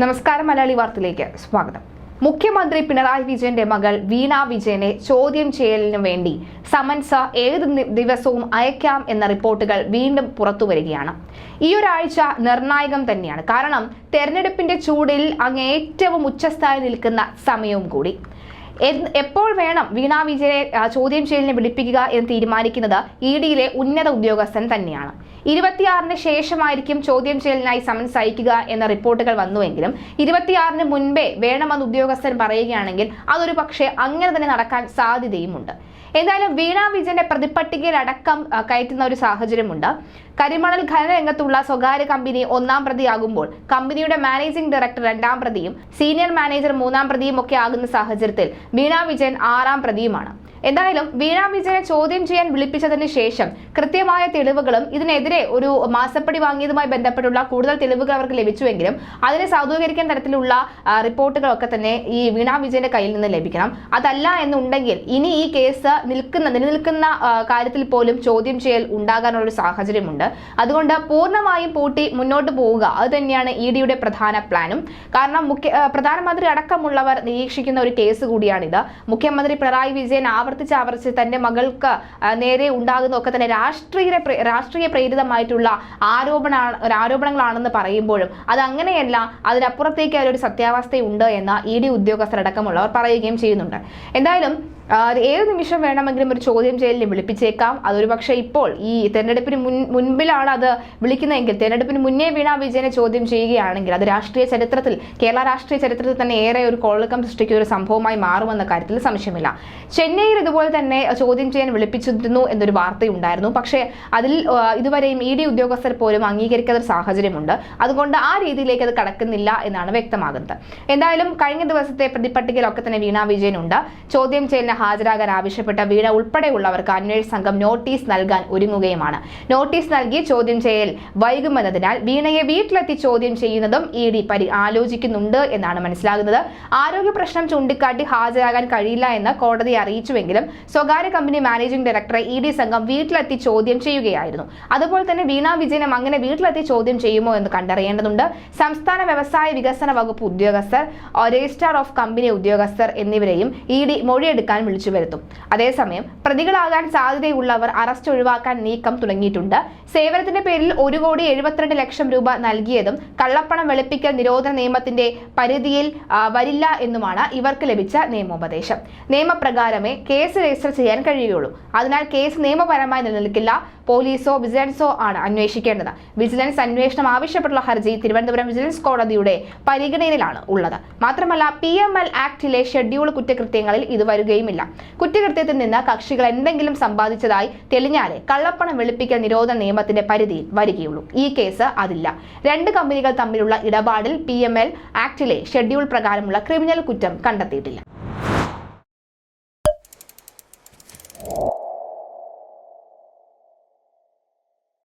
നമസ്കാരം. മലയാളി വാർത്തയിലേക്ക് സ്വാഗതം. മുഖ്യമന്ത്രി പിണറായി വിജയന്റെ മകൾ വീണ വിജയനെ ചോദ്യം ചെയ്യലിനു വേണ്ടി സമൻസ് ഏത് ദിവസവും അയക്കാം എന്ന റിപ്പോർട്ടുകൾ വീണ്ടും പുറത്തുവരികയാണ്. ഈ ഒരാഴ്ച നിർണായകം തന്നെയാണ്. കാരണം തെരഞ്ഞെടുപ്പിന്റെ ചൂടിൽ അങ്ങേറ്റവും ഉച്ചസ്ഥായി നിൽക്കുന്ന സമയവും കൂടി. എപ്പോൾ വേണം വീണ വിജയനെ ചോദ്യം ചെയ്യലിന് വിളിപ്പിക്കുക എന്ന് തീരുമാനിക്കുന്നത് ഇഡിയിലെ ഉന്നത ഉദ്യോഗസ്ഥൻ തന്നെയാണ്. 26-ന് ശേഷമായിരിക്കും ചോദ്യം ചെയ്യലിനായി സമൻസ് അയക്കുക എന്ന റിപ്പോർട്ടുകൾ വന്നുവെങ്കിലും 26-ന് മുൻപേ വേണമെന്ന് ഉദ്യോഗസ്ഥൻ പറയുകയാണെങ്കിൽ അതൊരു പക്ഷേ അങ്ങനെ തന്നെ നടക്കാൻ സാധ്യതയുമുണ്ട്. എന്തായാലും വീണ വിജയന്റെ പ്രതിപട്ടികയിൽ അടക്കം കയറ്റുന്ന ഒരു സാഹചര്യമുണ്ട്. കരിമണൽ ഖനന രംഗത്തുള്ള സ്വകാര്യ കമ്പനി 1-ാം പ്രതിയാകുമ്പോൾ കമ്പനിയുടെ മാനേജിംഗ് ഡയറക്ടർ 2-ാം പ്രതിയും സീനിയർ മാനേജർ 3-ാം പ്രതിയും ഒക്കെ ആകുന്ന സാഹചര്യത്തിൽ വീണ വിജയൻ 6-ാം പ്രതിയുമാണ്. എന്തായാലും വീണ വിജയനെ ചോദ്യം ചെയ്യാൻ വിളിപ്പിച്ചതിന് ശേഷം കൃത്യമായ തെളിവുകളും ഇതിനെതിരെ ഒരു മാസപ്പടി വാങ്ങിയതുമായി ബന്ധപ്പെട്ടുള്ള കൂടുതൽ തെളിവുകൾ അവർക്ക് ലഭിച്ചുവെങ്കിലും അതിനെ സാധൂകരിക്കാൻ തരത്തിലുള്ള റിപ്പോർട്ടുകളൊക്കെ തന്നെ ഈ വീണ വിജയന്റെ കയ്യിൽ നിന്ന് ലഭിക്കണം. അതല്ല എന്നുണ്ടെങ്കിൽ ഇനി ഈ കേസ് നിലനിൽക്കുന്ന കാര്യത്തിൽ പോലും ചോദ്യം ചെയ്യൽ ഉണ്ടാകാനുള്ള ഒരു സാഹചര്യമുണ്ട്. അതുകൊണ്ട് പൂർണ്ണമായും പൂട്ടി മുന്നോട്ട് പോവുക, അത് തന്നെയാണ് ഇഡിയുടെ പ്രധാന പ്ലാനും. കാരണം പ്രധാനമന്ത്രി അടക്കമുള്ളവർ നിരീക്ഷിക്കുന്ന ഒരു കേസ് കൂടിയാണിത്. മുഖ്യമന്ത്രി പിണറായി വിജയൻ ആവർത്തിച്ച് തന്റെ മകൾക്ക് നേരെ ഉണ്ടാകുന്നതൊക്കെ തന്നെ രാഷ്ട്രീയ പ്രേരിതമായിട്ടുള്ള ആരോപണങ്ങളാണെന്ന് പറയുമ്പോഴും അത് അങ്ങനെയല്ല, അതിനപ്പുറത്തേക്ക് ഒരു സത്യാവസ്ഥയുണ്ട് എന്ന് ഇഡി ഉദ്യോഗസ്ഥരടക്കമുള്ളവർ പറയുകയും ചെയ്യുന്നുണ്ട്. എന്തായാലും ഏത് നിമിഷം വേണമെങ്കിലും ഒരു ചോദ്യം ചെയ്യലിന് വിളിപ്പിച്ചേക്കാം. അതൊരു പക്ഷേ ഇപ്പോൾ ഈ തെരഞ്ഞെടുപ്പിന് മുൻപിലാണ് അത് വിളിക്കുന്നതെങ്കിൽ, തെരഞ്ഞെടുപ്പിന് മുന്നേ വീണ വിജയനെ ചോദ്യം ചെയ്യുകയാണെങ്കിൽ അത് കേരള രാഷ്ട്രീയ ചരിത്രത്തിൽ തന്നെ ഏറെ ഒരു കോളക്കം സൃഷ്ടിക്കുന്ന ഒരു സംഭവമായി മാറുമെന്ന കാര്യത്തിൽ സംശയമില്ല. ചെന്നൈയിൽ ഇതുപോലെ തന്നെ ചോദ്യം ചെയ്യാൻ വിളിപ്പിച്ചിരുന്നു എന്നൊരു വാർത്തയുണ്ടായിരുന്നു. പക്ഷേ അതിൽ ഇതുവരെയും ഇഡി ഉദ്യോഗസ്ഥർ പോലും അംഗീകരിക്കാത്ത ഒരു സാഹചര്യമുണ്ട്. അതുകൊണ്ട് ആ രീതിയിലേക്ക് അത് കടക്കുന്നില്ല എന്നാണ് വ്യക്തമാകുന്നത്. എന്തായാലും കഴിഞ്ഞ ദിവസത്തെ പ്രതിപട്ടികയിലൊക്കെ തന്നെ വീണ വിജയനുണ്ട്. ചോദ്യം ചെയ്യലിന് ഹാജരാകാൻ ആവശ്യപ്പെട്ട വീണ ഉൾപ്പെടെയുള്ളവർക്ക് അന്വേഷണ സംഘം നോട്ടീസ് നൽകാൻ ഒരുങ്ങുകയുമാണ്. നോട്ടീസ് നൽകി ചോദ്യം ചെയ്യൽ വൈകുമെന്നതിനാൽ വീണയെ വീട്ടിലെത്തി ചോദ്യം ചെയ്യുന്നതും ഇഡി ആലോചിക്കുന്നുണ്ട് എന്നാണ് മനസ്സിലാകുന്നത്. ആരോഗ്യ പ്രശ്നം ചൂണ്ടിക്കാട്ടി ഹാജരാകാൻ കഴിയില്ല എന്ന് കോടതിയെ അറിയിച്ചുവെങ്കിലും സ്വകാര്യ കമ്പനി മാനേജിംഗ് ഡയറക്ടറെ ഇഡി സംഘം വീട്ടിലെത്തി ചോദ്യം ചെയ്യുകയായിരുന്നു. അതുപോലെ തന്നെ വീണ വിജയനും അങ്ങനെ വീട്ടിലെത്തി ചോദ്യം ചെയ്യുമോ എന്ന് കണ്ടറിയേണ്ടതുണ്ട്. സംസ്ഥാന വ്യവസായ വികസന വകുപ്പ് ഉദ്യോഗസ്ഥർ, രജിസ്ട്രാർ ഓഫ് കമ്പനി ഉദ്യോഗസ്ഥർ എന്നിവരെയും ഇഡി മൊഴിയെടുക്കാൻ വിളിച്ചു വരുത്തും. അതേസമയം പ്രതികളാകാൻ സാധ്യതയുള്ളവർ അറസ്റ്റ് ഒഴിവാക്കാൻ നീക്കം തുടങ്ങിയിട്ടുണ്ട്. സേവനത്തിന്റെ പേരിൽ 1,72,00,000 രൂപ നൽകിയതും കള്ളപ്പണം വെളുപ്പിക്കൽ നിരോധന നിയമത്തിന്റെ പരിധിയിൽ വരില്ല എന്നുമാണ് ഇവർക്ക് ലഭിച്ച നിയമോപദേശം. നിയമപ്രകാരമേ കേസ് രജിസ്റ്റർ ചെയ്യാൻ കഴിയുകയുള്ളൂ. അതിനാൽ കേസ് നിയമപരമായി നിലനിൽക്കില്ല. പോലീസോ വിജിലൻസോ ആണ് അന്വേഷിക്കേണ്ടത്. വിജിലൻസ് അന്വേഷണം ആവശ്യപ്പെട്ടുള്ള ഹർജി തിരുവനന്തപുരം വിജിലൻസ് കോടതിയുടെ പരിഗണനയിലാണ് ഉള്ളത്. മാത്രമല്ല PML ആക്ടിലെ ഷെഡ്യൂൾ കുറ്റകൃത്യങ്ങളിൽ ഇത് വരികയുമില്ല. കുറ്റകൃത്യത്തിൽ നിന്ന് കക്ഷികൾ എന്തെങ്കിലും സമ്പാദിച്ചതായി തെളിഞ്ഞാലേ കള്ളപ്പണം വെളുപ്പിക്കൽ നിരോധന നിയമത്തിന്റെ പരിധിയിൽ വരികയുള്ളൂ. ഈ കേസ് അതില്ല. 2 കമ്പനികൾ തമ്മിലുള്ള ഇടപാടിൽ PML ആക്ടിലെ ഷെഡ്യൂൾ പ്രകാരമുള്ള ക്രിമിനൽ കുറ്റം കണ്ടെത്തിയിട്ടില്ല.